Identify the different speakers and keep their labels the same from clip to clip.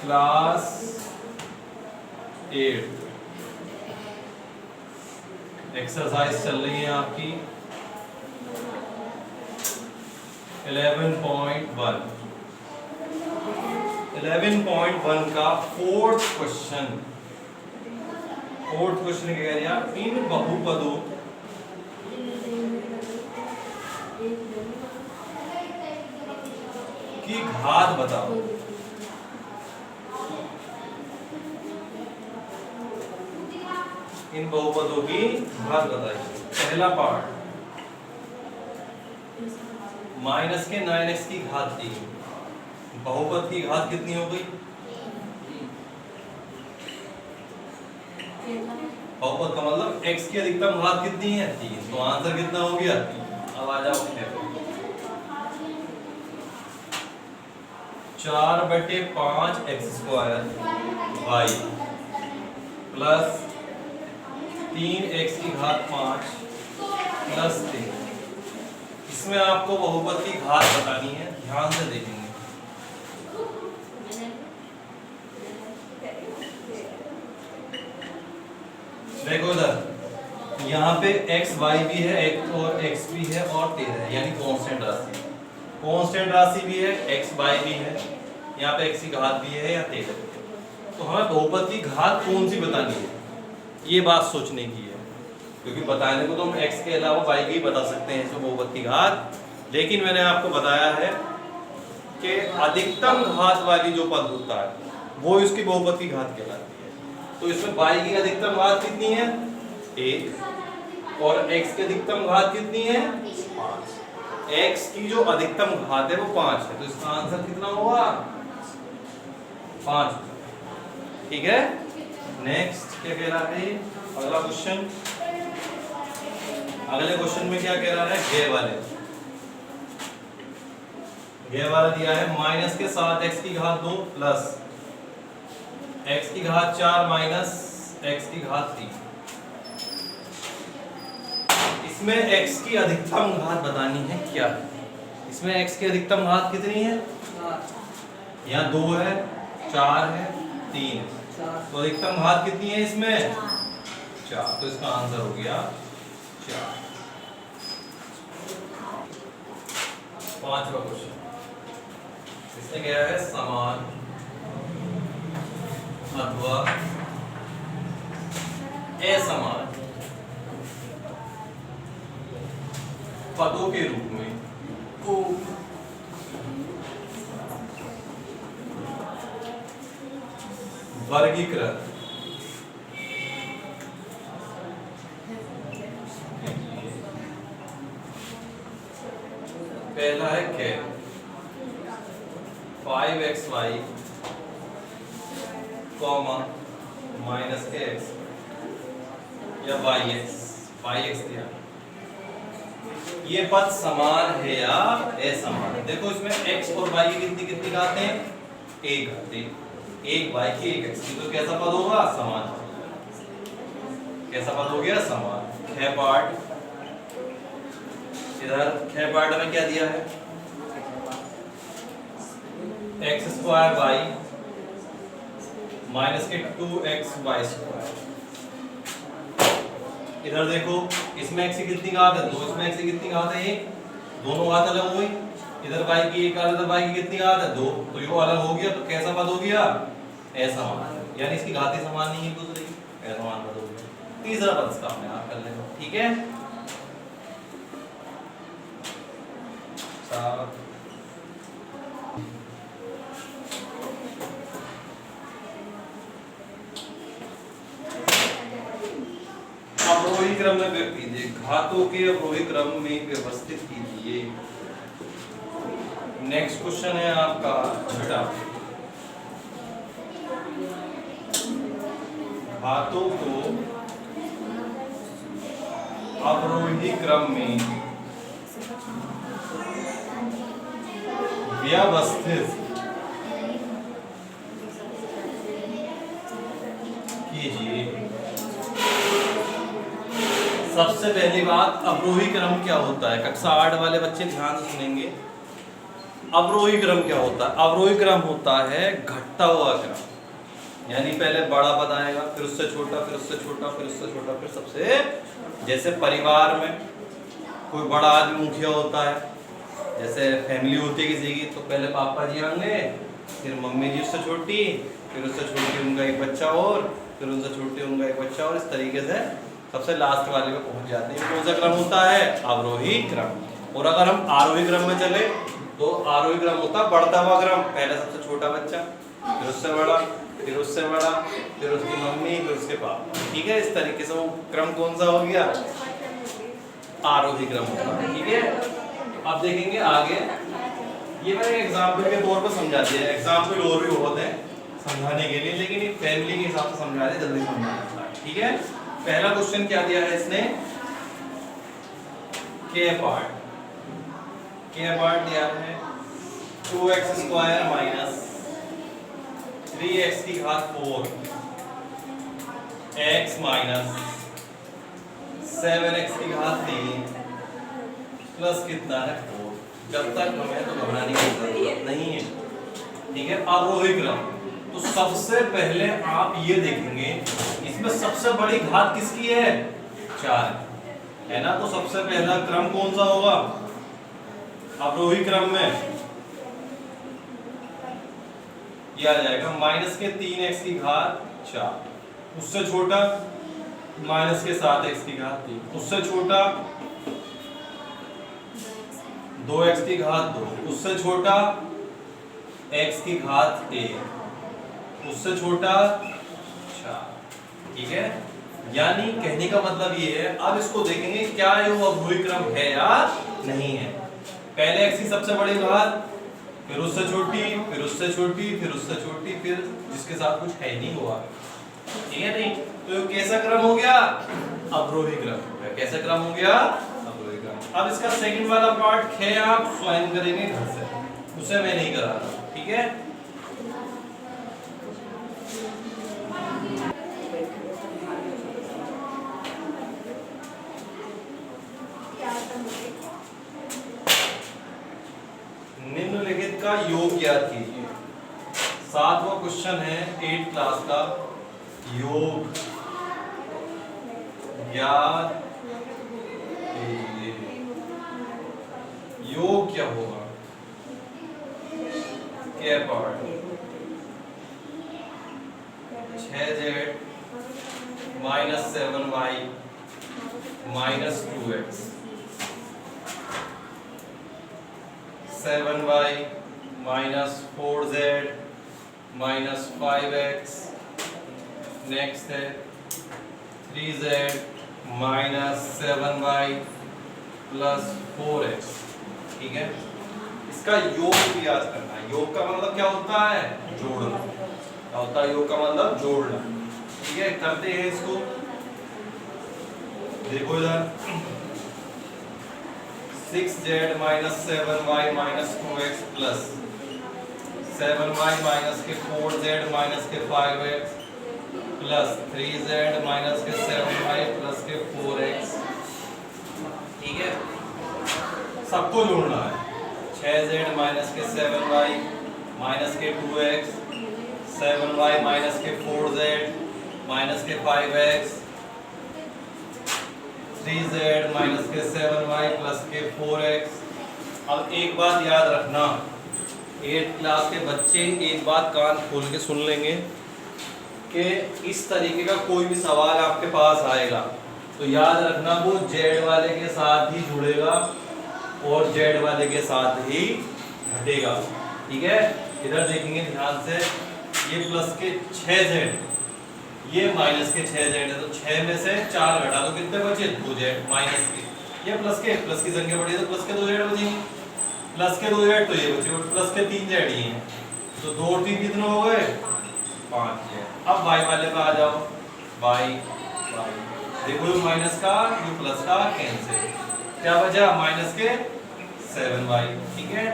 Speaker 1: Class 8 exercise चल रही है आपकी 11.1 का फोर्थ क्वेश्चन क्या कह रहा है? इन बहुपदों की घात बताओ। इन बहुपदों की घात बताइए। पहला पार्ट माइनस के 9x की घात दी, बहुपद की घात कितनी हो गई? बहुपद का मतलब x की अधिकतम घात कितनी है? 3। तो आंसर कितना हो गया? 3। अब आ जाओ 4/5 x² y प्लस 3x की घात 5 प्लस 3। इसमें आपको बहुपद की घात बतानी है, ध्यान से देखेंगे। देखो इधर, यहाँ पे x y भी है, एक और x भी है और 13 है, यानी कांस्टेंट राशि। कांस्टेंट राशि भी है, x y भी है, यहाँ पे x की घात भी है या 13 भी है। तो हमें बहुपद की घात कौन सी बतानी है, ये बात सोचने की है। क्योंकि बताने को तो हम x के अलावा y की बता सकते हैं इसमें बहुपद की घात, लेकिन मैंने आपको बताया है कि अधिकतम घात वाली जो पद होता है वो इसकी बहुपद की घात कहलाती है। तो इसमें y की अधिकतम घात कितनी है? 1 और x की अधिकतम घात कितनी है? 5। x की जो अधिकतम घात है वो 5 है, तो इसका आंसर कितना होगा? 5। ठीक है। नेक्स्ट क्या कह रहा है? अगला क्वेश्चन, अगले क्वेश्चन में क्या कह रहा है? गे वाला दिया है माइनस के 7x की घात 2 प्लस x की घात 4 माइनस x की घात 3। इसमें x की अधिकतम घात बतानी है क्या है? इसमें x की अधिकतम घात कितनी है? यहाँ 2 है, 4 है, 3 है, तो अधिकतम घात कितनी है इसमें? 4। तो इसका आंसर हो गया 4। पांचवा क्वेश्चन, इसमें क्या है? समान अथवा असमान पदों के रूप में वर्गीकृत पहला है के 5xy माइनस के x या yx दिया। ये पद समान है या असमान है? देखो इसमें x और y की कितनी घात है? 1 घात है, 1 y की 1 x की, तो कैसा पद होगा? समान। कैसा पद हो गया? समान। ख पार्ट, इधर ख पार्ट में क्या दिया है? x² y माइनस के 2xy²। इधर देखो, इसमें x की कितनी घात है? 2, इसमें x की कितनी घात है? 1। दोनों घात अलग हो गई, इधर y की 1 इधर y की कितनी घात है? 2, तो ये अलग हो गया, तो कैसा पद हो गया? असमान, यानी इसकी घातें समान नहीं है दूसरी, असमान पद हो गया। तीसरा पद इसका हमने आप कर लेंगे। ठीक है। अवरोही क्रम में कीजिए, घातों के अवरोही क्रम में व्यवस्थित कीजिए। नेक्स्ट क्वेश्चन है आपका छठा, घातों को अवरोही क्रम में व्यवस्थित कीजिए। सबसे पहली बात, अवरोही क्रम क्या होता है? कक्षा 8 वाले बच्चे ध्यान से सुनेंगे। अवरोही क्रम क्या होता है? अवरोही क्रम होता है घटता हुआ क्रम, यानी पहले बड़ा पद आएगा, फिर उससे छोटा, फिर उससे छोटा, फिर उससे छोटा, फिर सबसे। जैसे परिवार में कोई बड़ा आदमी मुखिया होता है, जैसे फैमिली होती है किसी की, तो पहले पापा जी आएंगे, फिर मम्मी जी उससे छोटी, फिर उससे छोटी उनका एक बच्चा और, फिर उनसे छोटी उनका एक बच्चा और, इस तरीके से सबसे लास्ट वाले पे पहुंच जाते हैं। कौन सा क्रम होता है? अवरोही क्रम। और अगर हम आरोही क्रम में चले तो आरोही क्रम होता है बढ़ता हुआ क्रम, पहले सबसे छोटा बच्चा, फिर उससे बड़ा, फिर उससे बड़ा, फिर उसकी मम्मी, फिर उसके पापा। ठीक है, इस तरीके से वो क्रम कौन सा हो गया? आरोही क्रम होता है। ठीक है, अब देखेंगे आगे। ये मैंने एग्जाम्पल के तौर पर समझा दिया, एग्जाम्पल और भी बहुत है समझाने के लिए, लेकिन ये फैमिली के हिसाब से समझा दे, जल्दी समझ आता है। ठीक है, पहला क्वेश्चन क्या दिया है इसने? के पार्ट दिया है 2x² माइनस 3x की घात 4 x माइनस 7x की घात 3 प्लस कितना है 4। जब तक हमें तो घबराने की जरूरत नहीं है। ठीक है, अवरोही क्रम। तो सबसे पहले आप ये देखेंगे इसमें सबसे बड़ी घात किसकी है? 4 है ना। तो सबसे पहला क्रम कौन सा होगा अवरोही क्रम में? ये आ जाएगा माइनस के 3x की घात 4, उससे छोटा माइनस के 7x की घात 3, उससे छोटा 2x की घात 2, उससे छोटा x की घात 1, उससे छोटा 4। ठीक है, यानी कहने का मतलब ये है, अब इसको देखेंगे क्या ये वो अवरोही क्रम है या नहीं है। पहले x की सबसे बड़ी घात, फिर उससे छोटी, फिर उससे छोटी, फिर उससे छोटी, फिर जिसके साथ कुछ है नहीं हुआ। ठीक है, नहीं तो कैसा क्रम हो गया? अवरोही क्रम हो गया। कैसा क्रम हो गया? अवरोही क्रम। अब इसका सेकंड वाला पार्ट है, आप स्वयं करेंगे घर से, उसे मैं नहीं करा रहा। ठीक है, निम्नलिखित का योग ज्ञात कीजिए। 7वां क्वेश्चन है 8th क्लास का, योग ज्ञात कीजिए। योग क्या होगा? क्या part 6z minus 7y minus 2x, 7y minus 4z minus 5x, next है 3z minus 7y plus 4x। ठीक है, इसका योग भी याद करना है। योग का मतलब क्या होता है? जोड़ना। क्या होता है योग का मतलब? जोड़ना। ठीक है, करते हैं इसको। देखो इधर 6z minus 7y minus 2x plus 7y minus के 4z माइनस के 5x प्लस 3z माइनस के 7y प्लस के 4x। ठीक है, सबको जोड़ना है। 6z माइनस के 7y माइनस के 2x, 7y माइनस के 4z माइनस के 5x, 3z माइनस के 7y प्लस के 4x। अब एक बात याद रखना, 8th क्लास के बच्चे एक बात कान खोल के सुन लेंगे कि इस तरीके का कोई भी सवाल आपके पास आएगा तो याद रखना वो z वाले के साथ ही जुड़ेगा और z वाले के साथ ही घटेगा। ठीक है, इधर देखेंगे ध्यान से, ये प्लस के 6z, ये माइनस के 6z है, तो 6 में से 4 घटा तो कितने बचे? 2z माइनस के, ये प्लस की संख्या बढ़ी तो प्लस के 2z बचेंगे, प्लस के 2z तो ये बचे, प्लस के 3z ही हैं, तो 2 और 3 कितने हो गए? 5z। अब y वाले पे आ जाओ, y देखो ये माइनस का ये प्लस का कैंसिल, क्या बचा? माइनस के 7y। ठीक है,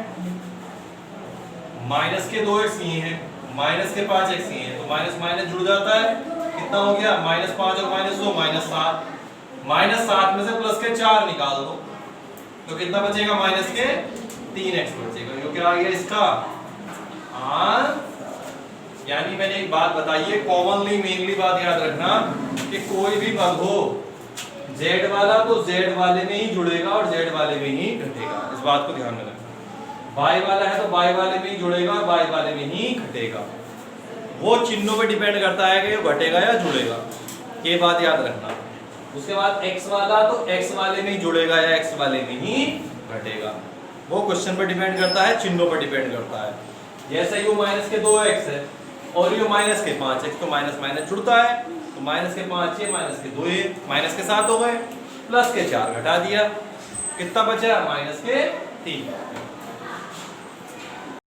Speaker 1: माइनस के 2x ये हैं, माइनस के 5x ये हैं, तो माइनस माइनस जुड़ जाता है, कितना हो गया? -5 और -2 -7, -7 में से प्लस के 4 निकाल दो तो कितना बचेगा? माइनस के 3x बचेगा, जो क्या आ गया इसका आंसर। यानी मैंने एक बात बताई है, कॉमनली मेनली बात याद रखना कि कोई भी पद हो z वाला तो z वाले में ही जुड़ेगा और z वाले में ही घटेगा, इस बात को ध्यान में रखना। y वाला है तो y वाले में ही जुड़ेगा और y वाले में ही घटेगा। वो चिन्हों पे डिपेंड करता है कि वो घटेगा या जुड़ेगा, ये बात याद रखना। उसके बाद x वाला तो x वाले में ही जुड़ेगा या x वाले में ही घटेगा, वो क्वेश्चन पर डिपेंड करता है, चिन्हों पर डिपेंड करता है। जैसे यू माइनस के 2x है और यू माइनस के 5x, तो माइनस माइनस जुड़ता है, तो माइनस के 5 ये माइनस के 2 ये माइनस के 7 हो गए, प्लस के 4 घटा दिया, कितना बचा माइनस के 3।